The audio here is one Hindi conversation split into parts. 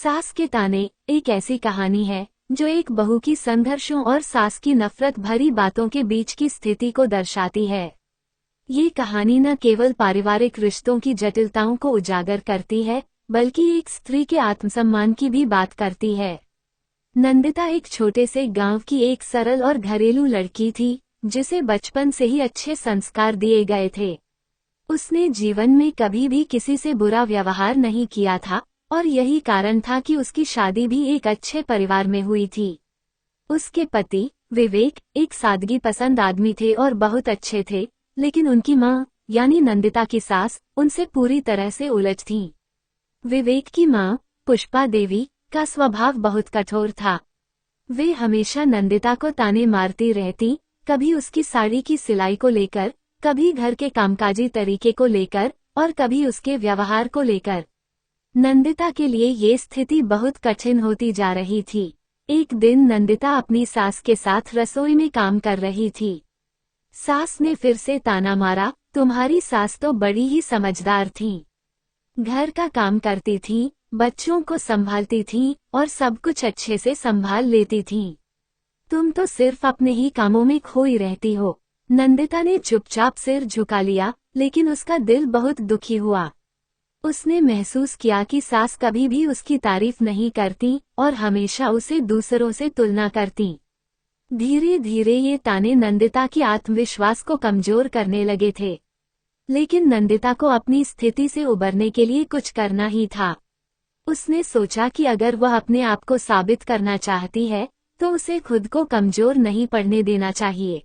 सास के ताने एक ऐसी कहानी है जो एक बहू की संघर्षों और सास की नफरत भरी बातों के बीच की स्थिति को दर्शाती है। ये कहानी न केवल पारिवारिक रिश्तों की जटिलताओं को उजागर करती है, बल्कि एक स्त्री के आत्मसम्मान की भी बात करती है। नंदिता एक छोटे से गांव की एक सरल और घरेलू लड़की थी, जिसे बचपन से ही अच्छे संस्कार दिए गए थे। उसने जीवन में कभी भी किसी से बुरा व्यवहार नहीं किया था, और यही कारण था कि उसकी शादी भी एक अच्छे परिवार में हुई थी। उसके पति विवेक एक सादगी पसंद आदमी थे और बहुत अच्छे थे, लेकिन उनकी माँ यानी नंदिता की सास उनसे पूरी तरह से उलझ थी। विवेक की माँ पुष्पा देवी का स्वभाव बहुत कठोर था। वे हमेशा नंदिता को ताने मारती रहती, कभी उसकी साड़ी की सिलाई को लेकर, कभी घर के कामकाजी तरीके को लेकर और कभी उसके व्यवहार को लेकर। नंदिता के लिए ये स्थिति बहुत कठिन होती जा रही थी। एक दिन नंदिता अपनी सास के साथ रसोई में काम कर रही थी। सास ने फिर से ताना मारा, तुम्हारी सास तो बड़ी ही समझदार थी। घर का काम करती थी, बच्चों को संभालती थी और सब कुछ अच्छे से संभाल लेती थी। तुम तो सिर्फ अपने ही कामों में खोई रहती हो। नंदिता ने चुपचाप सिर झुका लिया, लेकिन उसका दिल बहुत दुखी हुआ। उसने महसूस किया कि सास कभी भी उसकी तारीफ नहीं करती और हमेशा उसे दूसरों से तुलना करती। धीरे धीरे ये ताने नंदिता की आत्मविश्वास को कमजोर करने लगे थे। लेकिन नंदिता को अपनी स्थिति से उबरने के लिए कुछ करना ही था। उसने सोचा कि अगर वह अपने आप को साबित करना चाहती है, तो उसे खुद को कमजोर नहीं पड़ने देना चाहिए।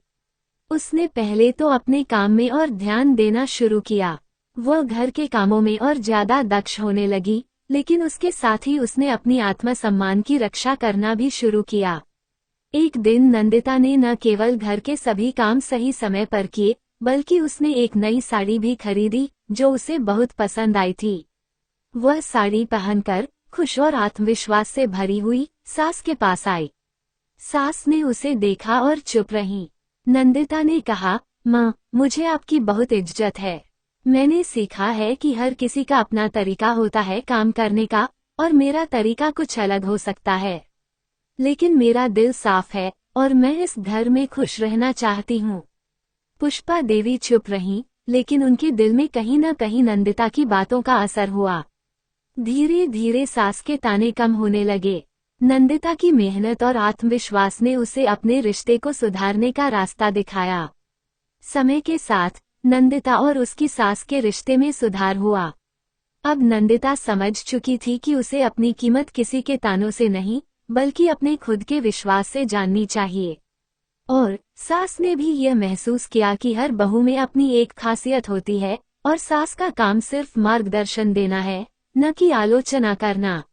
उसने पहले तो अपने काम में और ध्यान देना शुरू किया। वह घर के कामों में और ज्यादा दक्ष होने लगी, लेकिन उसके साथ ही उसने अपनी आत्मसम्मान की रक्षा करना भी शुरू किया। एक दिन नंदिता ने न केवल घर के सभी काम सही समय पर किए, बल्कि उसने एक नई साड़ी भी खरीदी जो उसे बहुत पसंद आई थी। वह साड़ी पहनकर खुश और आत्मविश्वास से भरी हुई सास के पास आई। सास ने उसे देखा और चुप रही। नंदिता ने कहा, माँ, मुझे आपकी बहुत इज्जत है। मैंने सीखा है कि हर किसी का अपना तरीका होता है काम करने का, और मेरा तरीका कुछ अलग हो सकता है। लेकिन मेरा दिल साफ है और मैं इस घर में खुश रहना चाहती हूँ। पुष्पा देवी चुप रहीं, लेकिन उनके दिल में कहीं न कहीं नंदिता की बातों का असर हुआ। धीरे धीरे सास के ताने कम होने लगे। नंदिता की मेहनत और आत्मविश्वास ने उसे अपने रिश्ते को सुधारने का रास्ता दिखाया। समय के साथ नंदिता और उसकी सास के रिश्ते में सुधार हुआ। अब नंदिता समझ चुकी थी कि उसे अपनी कीमत किसी के तानों से नहीं, बल्कि अपने खुद के विश्वास से जाननी चाहिए। और सास ने भी यह महसूस किया कि हर बहू में अपनी एक खासियत होती है, और सास का काम सिर्फ मार्गदर्शन देना है, न कि आलोचना करना।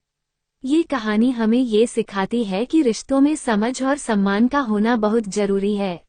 ये कहानी हमें ये सिखाती है कि रिश्तों में समझ और सम्मान का होना बहुत जरूरी है।